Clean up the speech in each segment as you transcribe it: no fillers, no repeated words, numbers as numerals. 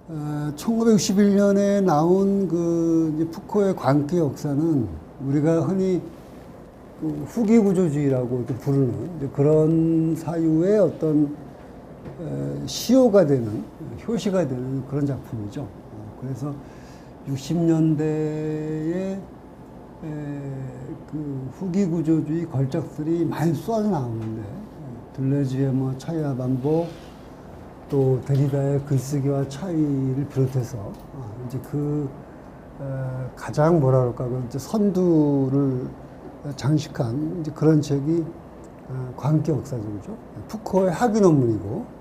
1961년에 나온 이제 푸코의 광기 역사는 우리가 흔히 그 후기 구조주의라고 이렇게 부르는 이제 그런 사유의 어떤 시효가 되는, 효시가 되는 그런 작품이죠. 그래서 60년대에 그 후기 구조주의 걸작들이 많이 쏟아져 나오는데, 들레즈의 뭐 차이와 반복, 또 데리다의 글쓰기와 차이를 비롯해서 이제 가장 뭐라 그럴까, 이제 선두를 장식한 이제 그런 책이 광기 역사적이죠. 푸코의 학위 논문이고,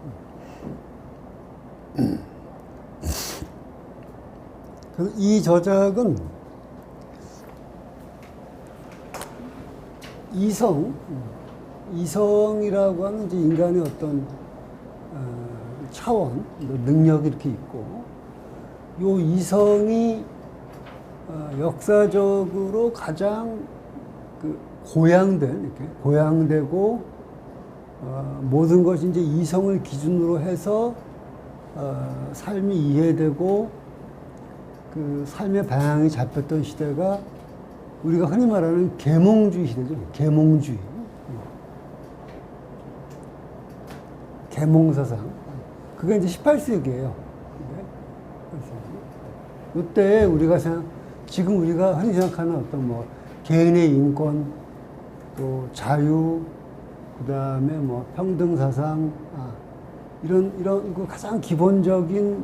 그래서 이 저작은 이성이라고 하는 이제 인간의 어떤 차원, 능력이 이렇게 있고, 요 이성이 역사적으로 가장 고양되고, 모든 것이 이제 이성을 기준으로 해서 삶이 이해되고, 그 삶의 방향이 잡혔던 시대가 우리가 흔히 말하는 계몽주의 시대죠. 계몽주의. 계몽사상. 그게 이제 18세기예요. 이때 우리가 지금 우리가 흔히 생각하는 어떤 뭐 개인의 인권, 또 자유, 그 다음에 뭐 평등사상, 이런 가장 기본적인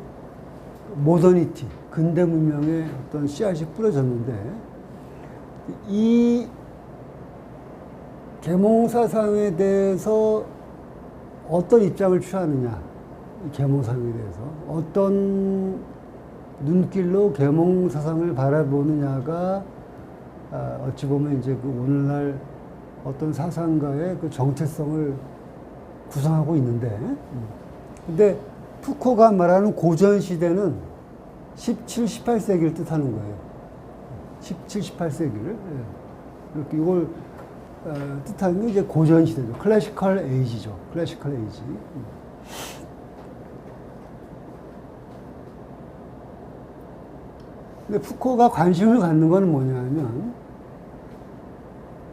모더니티, 근대 문명의 어떤 씨앗이 뿌려졌는데, 이 계몽사상에 대해서 어떤 입장을 취하느냐, 이 계몽사상에 대해서 어떤 눈길로 계몽사상을 바라보느냐가 어찌 보면 이제 그 오늘날 어떤 사상가의 그 정체성을 구성하고 있는데, 근데 푸코가 말하는 고전 시대는 17, 18세기를 뜻하는 거예요. 17, 18세기를. 이렇게 이걸 뜻하는 게 이제 고전 시대죠. 클래시컬 에이지죠. 클래시컬 에이지. 근데 푸코가 관심을 갖는 건 뭐냐면,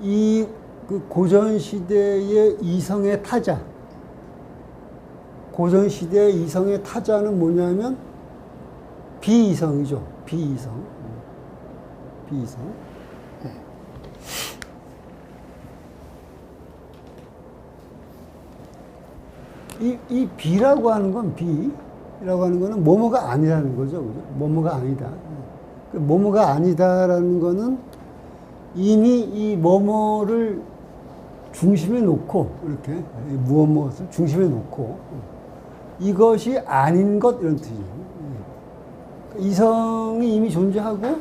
그 고전 시대의 이성의 타자, 고전 시대의 이성의 타자는 뭐냐면 비이성이죠. 비이성. 이 비라고 하는 건, 비라고 하는 거는 뭐뭐가 아니라는 거죠. 그죠? 뭐뭐가 아니다. 뭐뭐가 아니다라는 거는 이미 이 뭐뭐를 중심에 놓고, 이렇게 무엇을 중심에 놓고, 이것이 아닌 것, 이런 뜻이죠. 이성이 이미 존재하고,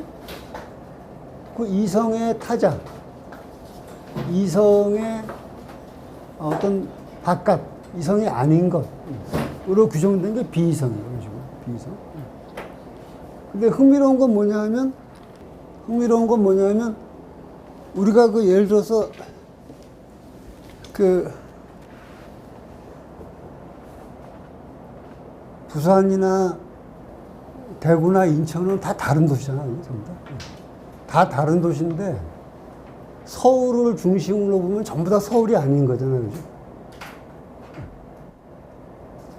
그 이성의 타자, 이성의 어떤 바깥, 이성이 아닌 것으로 규정된 게 비이성이에요. 비이성. 근데 흥미로운 건 뭐냐면, 우리가 예를 들어서, 부산이나 대구나 인천은 다 다른 도시잖아요. 전부 다 다른 도시인데, 서울을 중심으로 보면 전부 다 서울이 아닌 거잖아요. 그죠?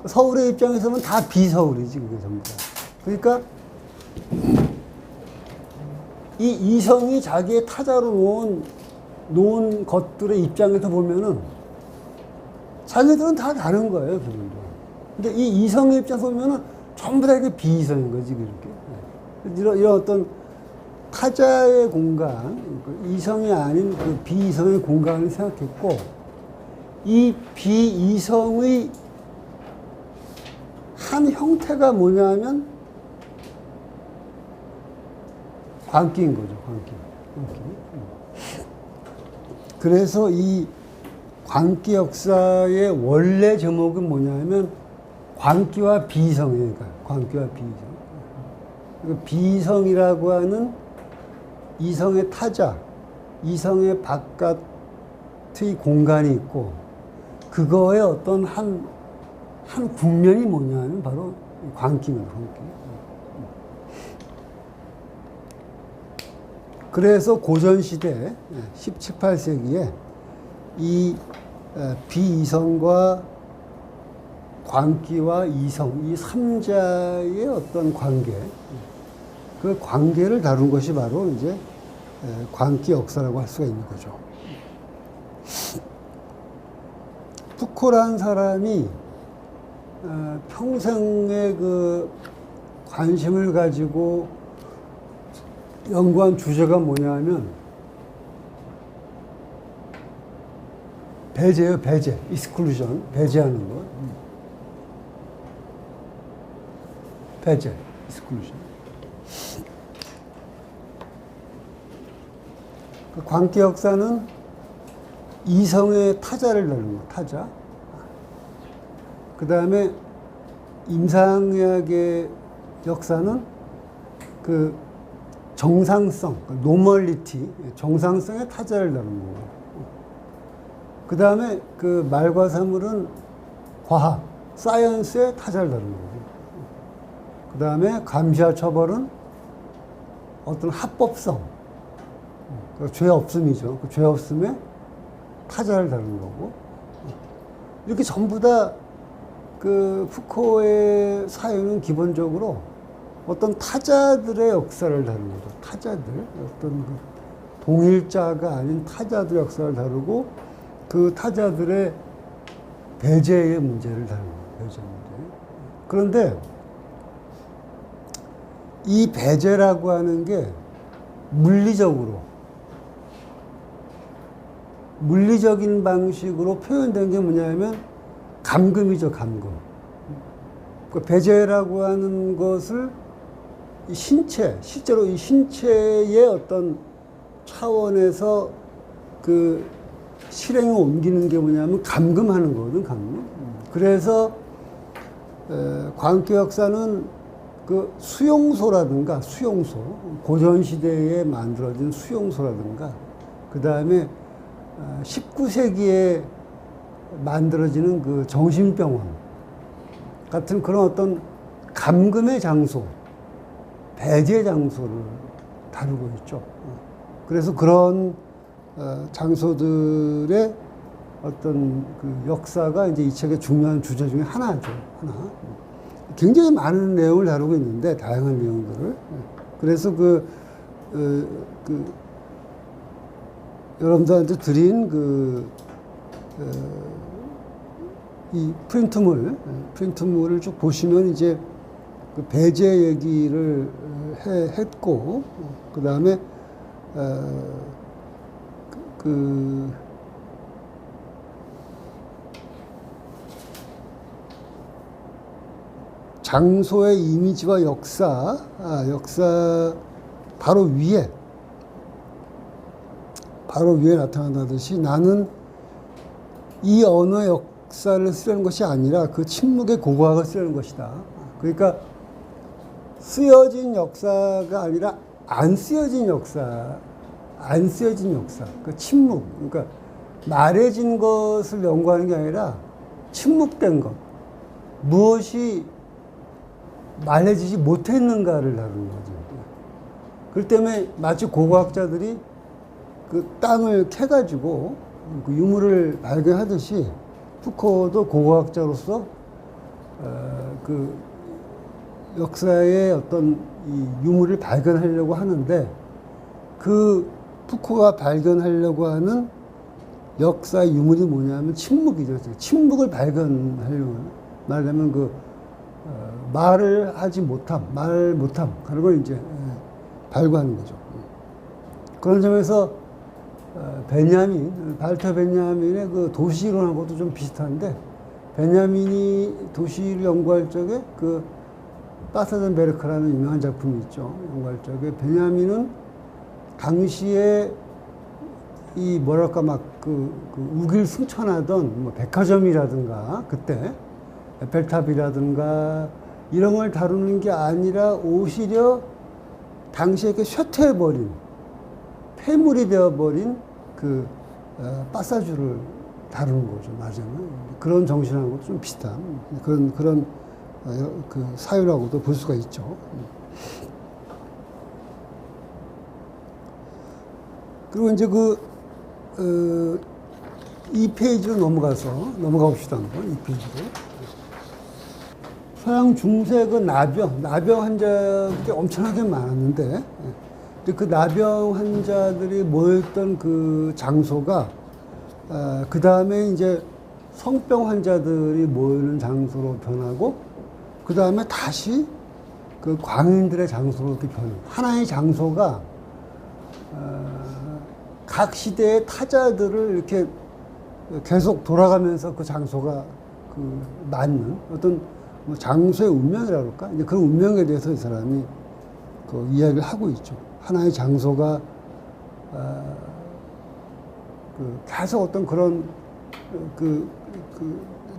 서울의 입장에서 보면 다 비서울이지, 그게 전부 다. 그러니까, 이 이성이 자기의 타자로 놓은 것들의 입장에서 보면은, 자기들은 다 다른 거예요, 기본적으로. 근데 이 이성의 입장에서 보면은, 전부 다 이게 비이성인 거지, 그렇게. 이런 어떤 타자의 공간, 이성이 아닌 그 비이성의 공간을 생각했고, 이 비이성의 한 형태가 뭐냐면 광기인 거죠, 광기. 그래서 이 광기 역사의 원래 제목은 뭐냐면 광기와 비이성이니까, 광기와 비이성. 비이성이라고 하는 이성의 타자, 이성의 바깥의 공간이 있고, 그거의 어떤 한 국면이 뭐냐면 바로 광기입니다. 광기. 그래서 고전시대 17, 18세기에 이 비이성과 광기와 이성, 이 3자의 어떤 관계, 그 관계를 다룬 것이 바로 이제 광기 역사라고 할 수가 있는 거죠. 푸코라는 사람이 평생의 그 관심을 가지고 연구한 주제가 뭐냐면 배제예요, 배제. exclusion, 배제하는 것. 배제, exclusion. 그 광기 역사는 이성의 타자를 다루는 것, 타자. 그 다음에 임상의학의 역사는 그 정상성, 노멀리티, 정상성의 타자를 다루는 거고. 그 다음에 그 말과 사물은 과학, 사이언스의 타자를 다루는 거고. 그 다음에 감시와 처벌은 어떤 합법성, 죄 없음이죠. 그 죄 없음의 타자를 다루는 거고. 이렇게 전부 다 그 푸코의 사유는 기본적으로 어떤 타자들의 역사를 다루는 거죠. 타자들. 어떤 그 동일자가 아닌 타자들의 역사를 다루고 그 타자들의 배제의 문제를 다루는 거예요. 배제 문제. 그런데 이 배제라고 하는 게 물리적인 방식으로 표현된 게 뭐냐면 감금이죠, 감금. 그 배제라고 하는 것을 이 실제로 이 신체의 어떤 차원에서 그 실행에 옮기는 게 뭐냐면 감금하는 거거든, 감금. 그래서 광기 역사는 그 수용소라든가 고전시대에 만들어진 수용소라든가 그 다음에 19세기에 만들어지는 그 정신병원 같은 그런 어떤 감금의 장소, 배제 장소를 다루고 있죠. 그래서 그런 장소들의 어떤 그 역사가 이제 이 책의 중요한 주제 중에 하나죠. 하나. 굉장히 많은 내용을 다루고 있는데, 다양한 내용들을. 그래서 여러분들한테 드린 이 프린트물을 쭉 보시면 이제 그 배제 얘기를 했고, 그 다음에, 장소의 이미지와 역사 바로 위에 나타난다듯이 나는 이 언어의 역사를 쓰려는 것이 아니라 그 침묵의 고고학을 쓰려는 것이다. 그러니까 쓰여진 역사가 아니라 안 쓰여진 역사. 그 침묵. 그러니까 말해진 것을 연구하는 게 아니라 침묵된 것. 무엇이 말해지지 못했는가를 다루는 거죠. 그렇기 때문에 마치 고고학자들이 그 땅을 캐가지고 그 유물을 발견하듯이 푸코도 고고학자로서 그 역사의 어떤 이 유물을 발견하려고 하는데 그 푸코가 발견하려고 하는 역사의 유물이 뭐냐면 침묵이죠. 침묵을 발견하려고 말하면 말을 하지 못함, 말 못함 그런 걸 이제 발견하는 거죠. 그런 점에서 발터 베냐민의 그 도시이론하고도 좀 비슷한데, 베냐민이 도시를 연구할 적에 그 파사덴 베르크라는 유명한 작품이 있죠. 연구할 적에 베냐민은 당시에 이 뭐랄까 막 그 우길 승천하던 뭐 백화점이라든가 그때 에펠탑이라든가 이런 걸 다루는 게 아니라 오히려 당시에 그 쇠퇴해버린 폐물이 되어버린 그 파사주를 다루는 거죠. 맞아요. 그런 정신하고 좀 비슷한 그런 그 사유라고도 볼 수가 있죠. 그리고 이제 이 페이지로 넘어가 봅시다. 한번 이 페이지로. 서양 중세 나병 환자들이 엄청나게 많았는데, 그 나병 환자들이 모였던 그 장소가, 그 다음에 이제 성병 환자들이 모이는 장소로 변하고, 그 다음에 다시 그 광인들의 장소로 이렇게 변해요. 하나의 장소가, 각 시대의 타자들을 이렇게 계속 돌아가면서 그 장소가 맞는 어떤 뭐 장소의 운명이라고 그럴까? 이제 그런 운명에 대해서 이 사람이 그 이야기를 하고 있죠. 하나의 장소가, 계속 어떤 그런 그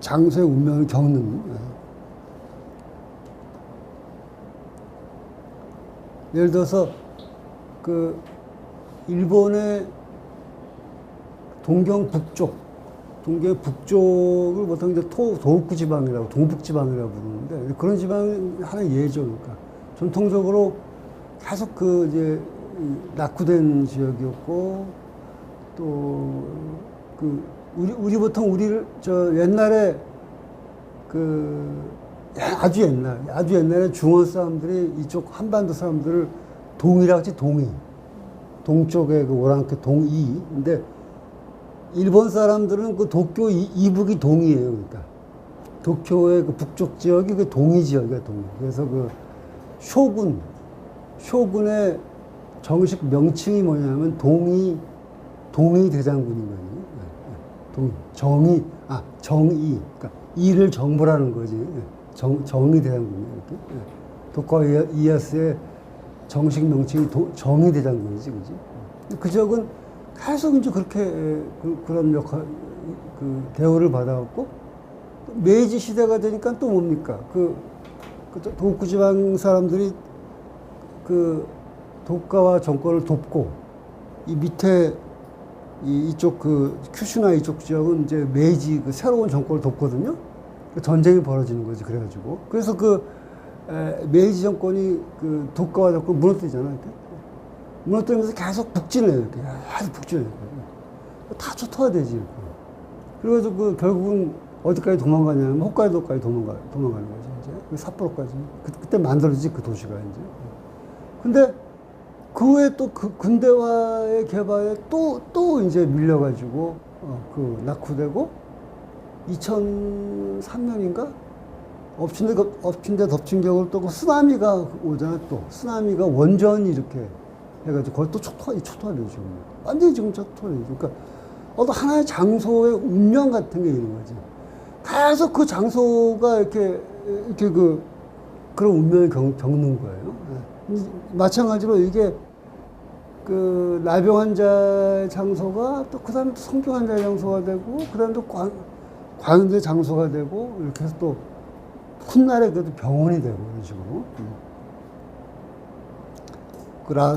장소의 운명을 겪는. 예를 들어서 일본의 동경 북쪽을 보통 이제 도호쿠 지방이라고, 동북 지방이라고 부르는데, 그런 지방이 하나의 예죠. 그러니까 전통적으로 계속 이제 낙후된 지역이었고, 또 우리 보통 옛날에 아주 옛날에 중원 사람들이 이쪽 한반도 사람들을 동이라고 했지, 동쪽에 오랑캐 동이. 근데 일본 사람들은 도쿄 이북이 동이에요. 그러니까 도쿄의 북쪽 지역이 동이 지역이야, 동이. 그래서 쇼군의 정식 명칭이 뭐냐면 동이 대장군인 거예요. 정의. 그러니까 이를 정보라는 거지. 정의 대장군이에요. 이렇게. 도쿠가와 이에야스의 정식 명칭이 정의 대장군이지, 그지? 그 지역은 계속 이제 그렇게 그런 역할, 대우를 받아왔고, 메이지 시대가 되니까 또 뭡니까? 도쿠 지방 사람들이 도쿠가와 정권을 돕고, 이 밑에 이쪽 큐슈나 이쪽 지역은 이제 메이지 새로운 정권을 돕거든요. 전쟁이 벌어지는 거지, 그래가지고. 그래서 메이지 정권이 도쿠가와 정권 무너뜨리잖아요. 무너뜨리면서 계속 북진해요. 이렇게. 계속 북진해요. 다 쫓아야 되지. 이렇게. 그래가지고 결국은 어디까지 도망가냐면 홋카이도까지 도망가는 거지, 이제. 삿포로까지. 그때 만들어지지, 그 도시가 이제. 근데 그 후에 또 근대화의 개발에 또 이제 밀려가지고, 낙후되고, 2003년인가? 엎친 데 덮친 격으로 또 쓰나미가 오잖아, 또. 쓰나미가 원전이 이렇게 해가지고, 거기 또 초토화되죠, 지금. 완전히 지금 초토화되죠. 그러니까, 어떤 하나의 장소의 운명 같은 게 있는 거지. 계속 그 장소가 이렇게 그런 운명을 겪는 거예요. 마찬가지로 이게 나병 환자의 장소가 또 그 다음에 또 성병 환자의 장소가 되고, 그 다음에 또 광인들의 장소가 되고, 이렇게 해서 또 훗날에 그래도 병원이 되고, 이런 식으로.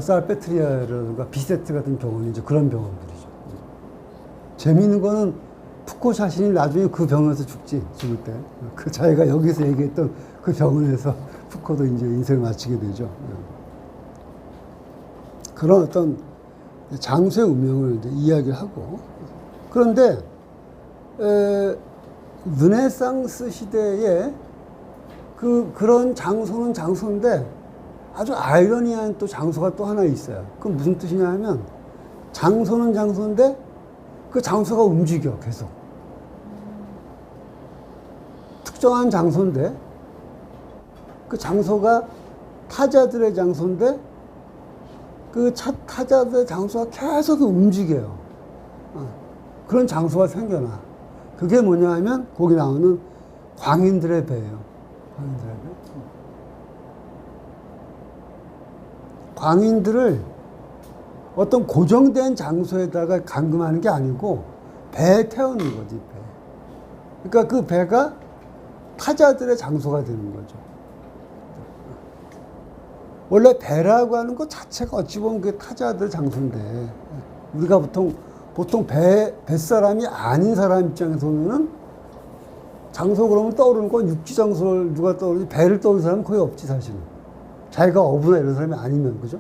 살페트리아라든가 비세트 같은 병원이 이제 그런 병원들이죠. 재미있는 거는 푸코 자신이 나중에 그 병원에서 죽을 때. 자기가 여기서 얘기했던 그 병원에서 푸코도 이제 인생을 마치게 되죠. 그런 어떤 장소의 운명을 이제 이야기를 하고. 그런데, 르네상스 시대에 그런 장소는 장소인데 아주 아이러니한 또 장소가 또 하나 있어요. 그건 무슨 뜻이냐 하면 장소는 장소인데 그 장소가 움직여, 계속. 특정한 장소인데 그 장소가 타자들의 장소인데 타자들의 장소가 계속 움직여요. 그런 장소가 생겨나. 그게 뭐냐 하면 거기 나오는 광인들의 배예요. 광인들의 배. 광인들을 어떤 고정된 장소에다가 감금하는 게 아니고 배에 태우는 거지, 배. 그러니까 그 배가 타자들의 장소가 되는 거죠. 원래 배라고 하는 것 자체가 어찌 보면 그 타자들 장소인데, 우리가 보통 뱃사람이 아닌 사람 입장에서 보면은 장소 그러면 떠오르는 건 육지 장소를 누가 떠오르지 배를 떠오르는 사람은 거의 없지 사실은. 자기가 어부나 이런 사람이 아니면 그죠?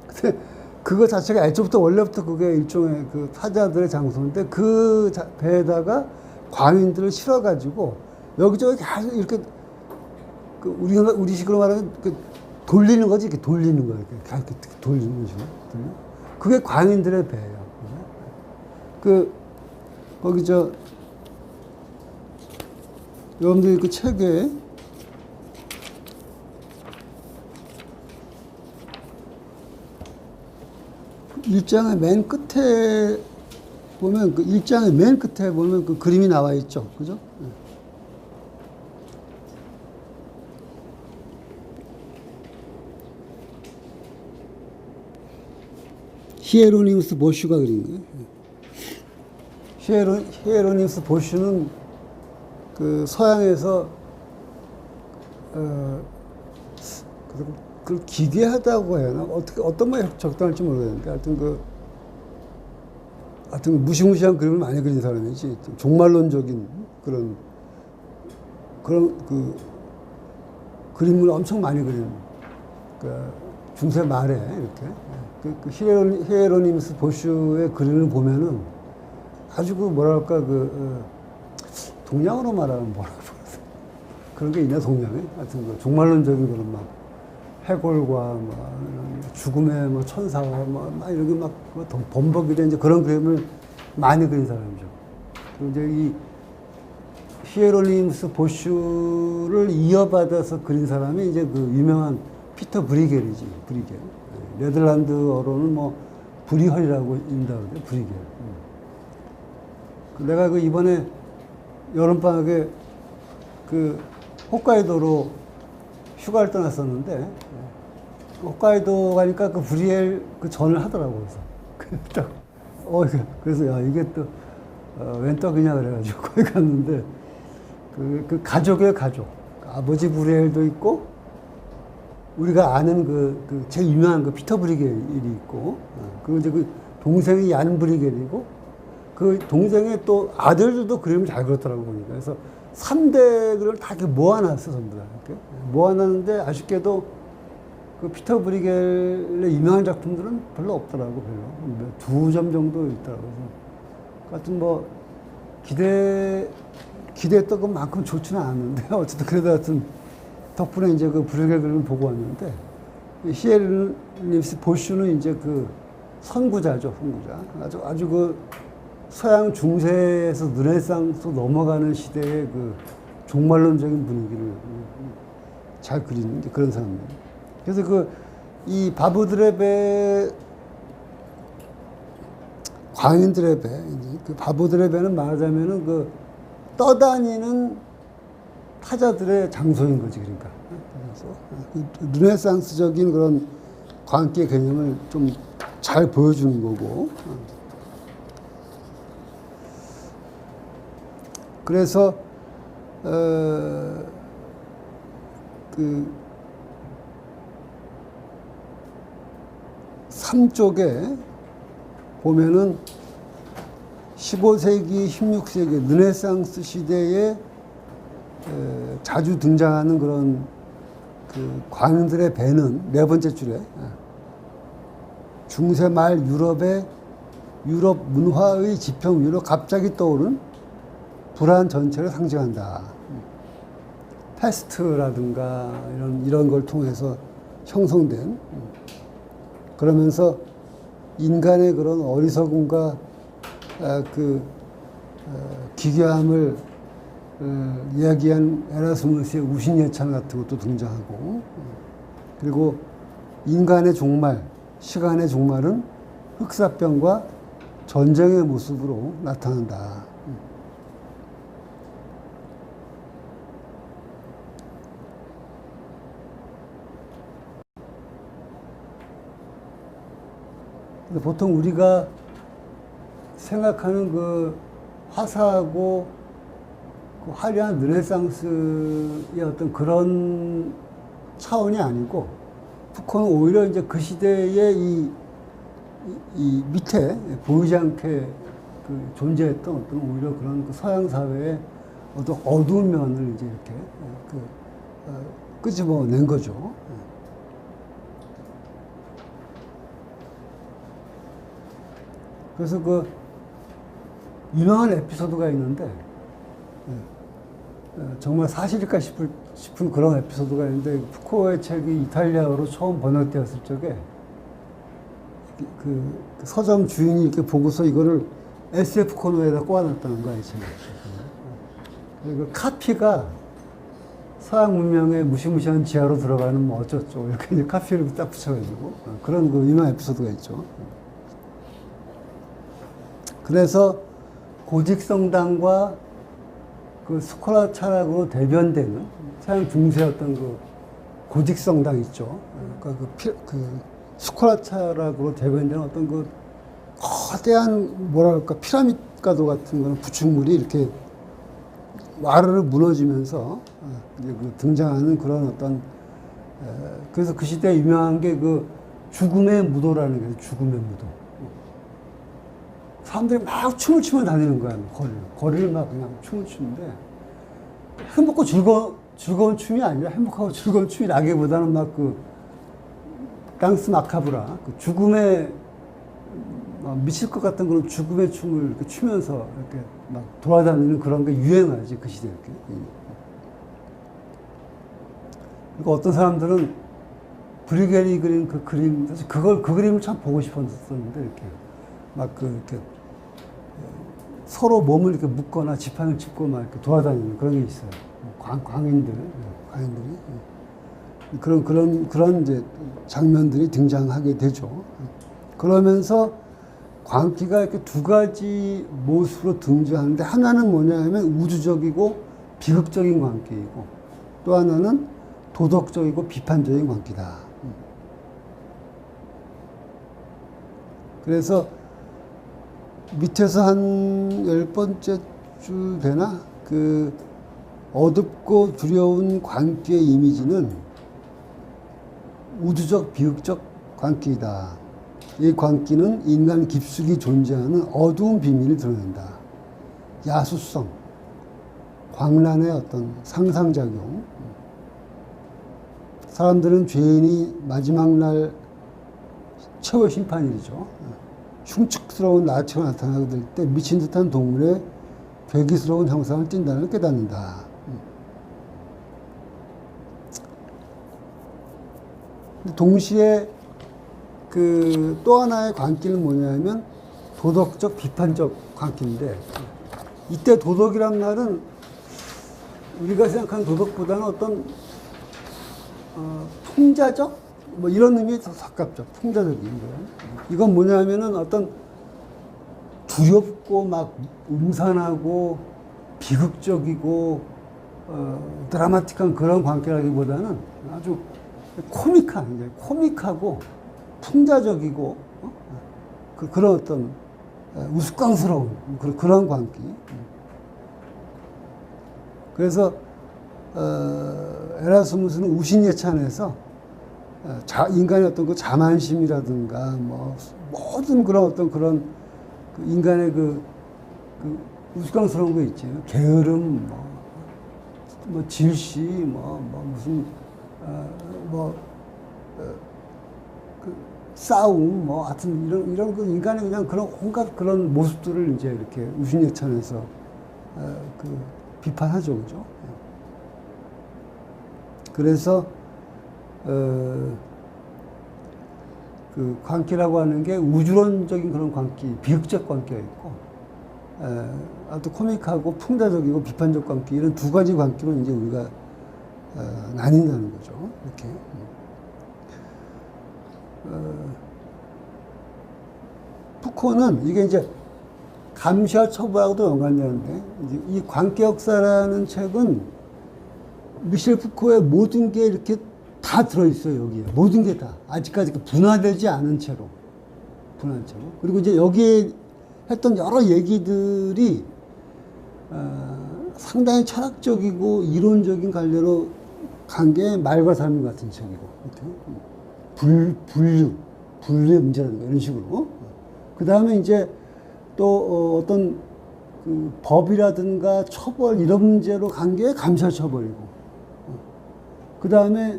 근데 그거 자체가 애초부터 원래부터 그게 일종의 그 타자들의 장소인데 그 배에다가 광인들을 실어가지고 여기저기 계속 이렇게 그 우리식으로 말하면 그 돌리는 거지 이렇게 돌리는 거야 이렇게 돌리는 거죠. 그게 광인들의 배예요. 그 거기 여러분들이 그 책에 일장의 맨 끝에 보면 그 일장의 맨 끝에 보면 그 그림이 나와 있죠, 그죠? 히에로니무스 보슈가 그린 거예요. 히에로니무스 보슈는 그 서양에서 그걸 기괴하다고 해야 하나? 어떤 말이 적당할지 모르겠는데 하여튼 무시무시한 그림을 많이 그린 사람이지 종말론적인 그런 그 그림을 엄청 많이 그린 그 중세 말에 이렇게 그 히에로니무스 보슈의 그림을 보면은 아주 그 뭐랄까 동양으로 말하면 뭐라고 그런 게 있나 동양에 하여튼 그 종말론적인 그런 막 해골과 죽음의 천사와 막 이런 게 막 범벅이 된 이제 그런 그림을 많이 그린 사람이죠. 그리고 이제 이 히에로니무스 보슈를 이어받아서 그린 사람이 이제 그 유명한 피터 브리겔이지, 브리겔. 네덜란드어로는 뭐 브리헐이라고 읽는다 그러죠, 브리겔. 내가 그 이번에 여름방학에 그 홋카이도로 휴가를 떠났었는데 홋카이도 가니까 그 브리엘 그 전을 하더라고. 그래서 그래서 야 이게 또 웬 떡이냐 그래가지고 거기 갔는데 그 가족이에요, 가족. 아버지 브리엘도 있고 우리가 아는 그 제일 유명한 그 피터 브리겔이 있고 그리고 이제 그 동생이 얀 브리겔이고 그 동생의 또 아들들도 그림을 잘 그렸더라고 보니까. 그래서 3대 그림을 다 이렇게 모아놨어, 전부 다. 이렇게 모아놨는데 아쉽게도 그 피터 브리겔의 유명한 작품들은 별로 없더라고, 별로. 2점 정도 있더라고. 하여튼 뭐, 기대했던 것만큼 좋지는 않았는데, 어쨌든 그래도 하여튼 덕분에 이제 그 브리겔 그림을 보고 왔는데, 히에로니무스 보슈는 이제 그 선구자죠, 선구자. 아주 그 서양 중세에서 르네상스로 넘어가는 시대의 그 종말론적인 분위기를 잘 그리는 그런 사람이에요. 그래서 이 바보들의 배, 광인들의 배, 그 바보들의 배는 말하자면은 그 떠다니는 타자들의 장소인 거지, 그러니까. 그래서 르네상스적인 그런 광기의 개념을 좀 잘 보여주는 거고. 그래서 그 3쪽에 보면은 15세기, 16세기 르네상스 시대에 자주 등장하는 그런 그 광인들의 배는 네 번째 줄에 중세 말 유럽 문화의 지평 위로 갑자기 떠오른 불안 전체를 상징한다. 패스트라든가 이런 걸 통해서 형성된 그러면서 인간의 그런 어리석음과 기괴함을 이야기한 에라스무스의 우신예찬 같은 것도 등장하고 그리고 인간의 종말, 시간의 종말은 흑사병과 전쟁의 모습으로 나타난다. 보통 우리가 생각하는 그 화사하고 그 화려한 르네상스의 어떤 그런 차원이 아니고 푸코는 오히려 이제 그 시대에 이 밑에 보이지 않게 그 존재했던 어떤 오히려 그런 그 서양 사회의 어떤 어두운 면을 이제 이렇게 끄집어낸 거죠. 그래서 그 유명한 에피소드가 있는데 정말 사실일까 싶은 그런 에피소드가 있는데 푸코의 책이 이탈리아어로 처음 번역되었을 적에 그 서점 주인이 이렇게 보고서 이거를 SF 코너에다 꽂아놨다는 거야, 이 책을. 그리고 카피가 서양 문명의 무시무시한 지하로 들어가는 뭐 어쩌죠. 이렇게 이제 카피를 딱 붙여가지고 그런 그 유명한 에피소드가 있죠. 그래서 고직성당과 그 스콜라 철학으로 대변되는 서양 중세 어떤 그 고직성당 있죠. 그러니까 그 스콜라 철학으로 대변되는 어떤 그 거대한 뭐랄까 피라미드가도 같은 그런 구축물이 이렇게 와르르 무너지면서 이제 그 등장하는 그런 어떤 그래서 그 시대에 유명한 게 그 죽음의 무도라는 게 죽음의 무도. 사람들이 막 춤을 추며 다니는 거야, 거리를 막 그냥 춤을 추는데 행복하고 즐거운 춤이 아니라 행복하고 즐거운 춤이라기보다는 막 그 당스 마카브라, 그 죽음의 미칠 것 같은 그런 죽음의 춤을 이렇게 추면서 이렇게 막 돌아다니는 그런 게 유행하지, 그 시대에. 이렇게. 그러니까 어떤 사람들은 브리겔이 그린 그 그림, 사실 그 그림을 참 보고 싶었었는데, 이렇게. 막 이렇게 서로 몸을 이렇게 묶거나 지팡이를 짚고 막 이렇게 돌아다니는 그런 게 있어요. 광인들이. 그런 이제 장면들이 등장하게 되죠. 그러면서 광기가 이렇게 두 가지 모습으로 등장하는데 하나는 뭐냐 하면 우주적이고 비극적인 광기이고 또 하나는 도덕적이고 비판적인 광기다. 그래서 밑에서 한 10번째 줄 되나? 그 어둡고 두려운 광기의 이미지는 우주적 비극적 광기이다. 이 광기는 인간 깊숙이 존재하는 어두운 비밀을 드러낸다. 야수성, 광란의 어떤 상상작용. 사람들은 죄인이 마지막 날 최후의 심판일이죠. 흉측스러운 나처럼 나타나게 될 때 미친 듯한 동물의 괴기스러운 형상을 띈다는 걸 깨닫는다. 동시에 그 또 하나의 광기는 뭐냐면 도덕적 비판적 광기인데 이때 도덕이란 말은 우리가 생각하는 도덕보다는 어떤 풍자적 뭐 이런 의미에 더 가깝죠. 풍자적인 거예요. 이건 뭐냐면은 어떤 두렵고 막 음산하고 비극적이고 드라마틱한 그런 관계라기보다는 아주 코믹하고 풍자적이고 그런 어떤 우스꽝스러운 그런 관계. 그래서 에라스무스는 우신예찬에서 인간의 어떤 그 자만심이라든가 뭐 모든 그런 어떤 그런 그 인간의 그 우스꽝스러운 거 있죠. 게으름, 뭐 질시, 무슨 그 싸움, 하여튼 이런 그 인간의 그냥 그런 온갖 그런 모습들을 이제 이렇게 우신예찬에서 그 비판하죠, 그죠? 그래서 그 광기라고 하는 게 우주론적인 그런 광기, 비극적 광기가 있고, 아주 코믹하고 풍자적이고 비판적 광기, 이런 두 가지 광기로 이제 우리가 나뉜다는 거죠. 이렇게. 푸코는 이게 이제 감시와 처벌하고도 연관되는데, 이제 이 광기 역사라는 책은 미셸 푸코의 모든 게 이렇게 다 들어있어요, 여기에. 모든 게 다. 아직까지 분화되지 않은 채로. 그리고 이제 여기에 했던 여러 얘기들이, 상당히 철학적이고 이론적인 관계로 간 게 말과 삶 같은 책이고. 분류의 문제라든가 이런 식으로. 그 다음에 이제 또 어떤 그 법이라든가 처벌 이런 문제로 간 게 감사처벌이고, 그 다음에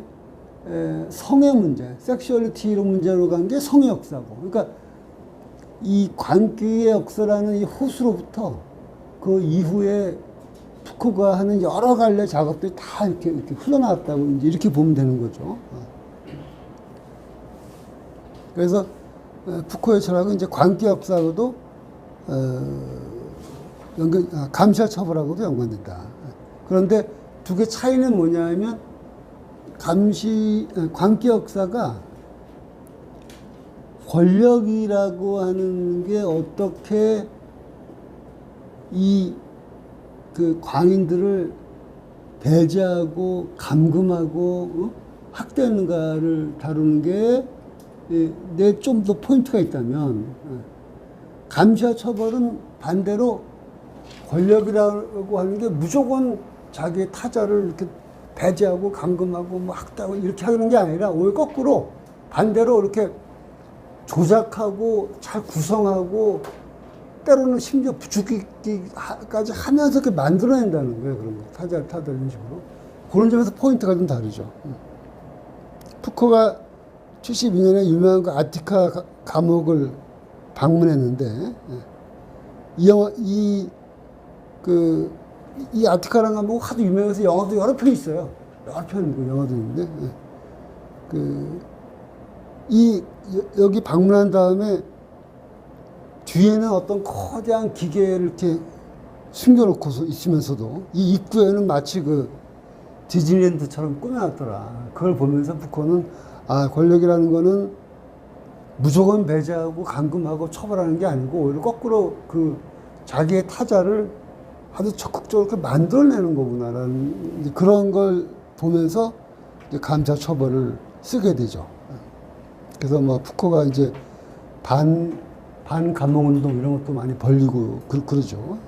성의 문제, 섹슈얼리티 이런 문제로 간 게 성의 역사고. 그러니까 이 광기의 역사라는 이 호수로부터 그 이후에 푸코가 하는 여러 갈래 작업들이 다 이렇게 흘러나왔다고 이제 이렇게 보면 되는 거죠. 그래서 푸코의 철학은 이제 광기 역사하고도 감시와 처벌하고도 연관된다. 그런데 두 개 차이는 뭐냐면 광기 역사가 권력이라고 하는 게 어떻게 그 광인들을 배제하고 감금하고 학대하는가를 다루는 게 내 좀 더 포인트가 있다면, 감시와 처벌은 반대로 권력이라고 하는 게 무조건 자기의 타자를 이렇게 배제하고 감금하고 뭐 학대하고 이렇게 하는 게 아니라 오히려 거꾸로 반대로 이렇게 조작하고 잘 구성하고 때로는 심지어 부추기까지 하면서 이렇게 만들어낸다는 거예요. 그런 거. 타자 이런 식으로. 그런 점에서 포인트가 좀 다르죠. 푸코가 72년에 유명한 그 아티카 감옥을 방문했는데, 이 아티카라는 감옥 하도 유명해서 영화도 여러 편 있어요. 여러 편 영화도 있는데, 여기 방문한 다음에 뒤에는 어떤 거대한 기계를 이렇게 숨겨놓고 있으면서도 이 입구에는 마치 그 디즈니랜드처럼 꾸며놨더라. 그걸 보면서 푸코는 권력이라는 거는 무조건 배제하고 감금하고 처벌하는 게 아니고 오히려 거꾸로 그 자기의 타자를 아주 적극적으로 이렇게 만들어내는 거구나라는 그런 걸 보면서 이제 감사 처벌을 쓰게 되죠. 그래서 뭐 푸코가 이제 반감목운동 이런 것도 많이 벌리고 그러죠.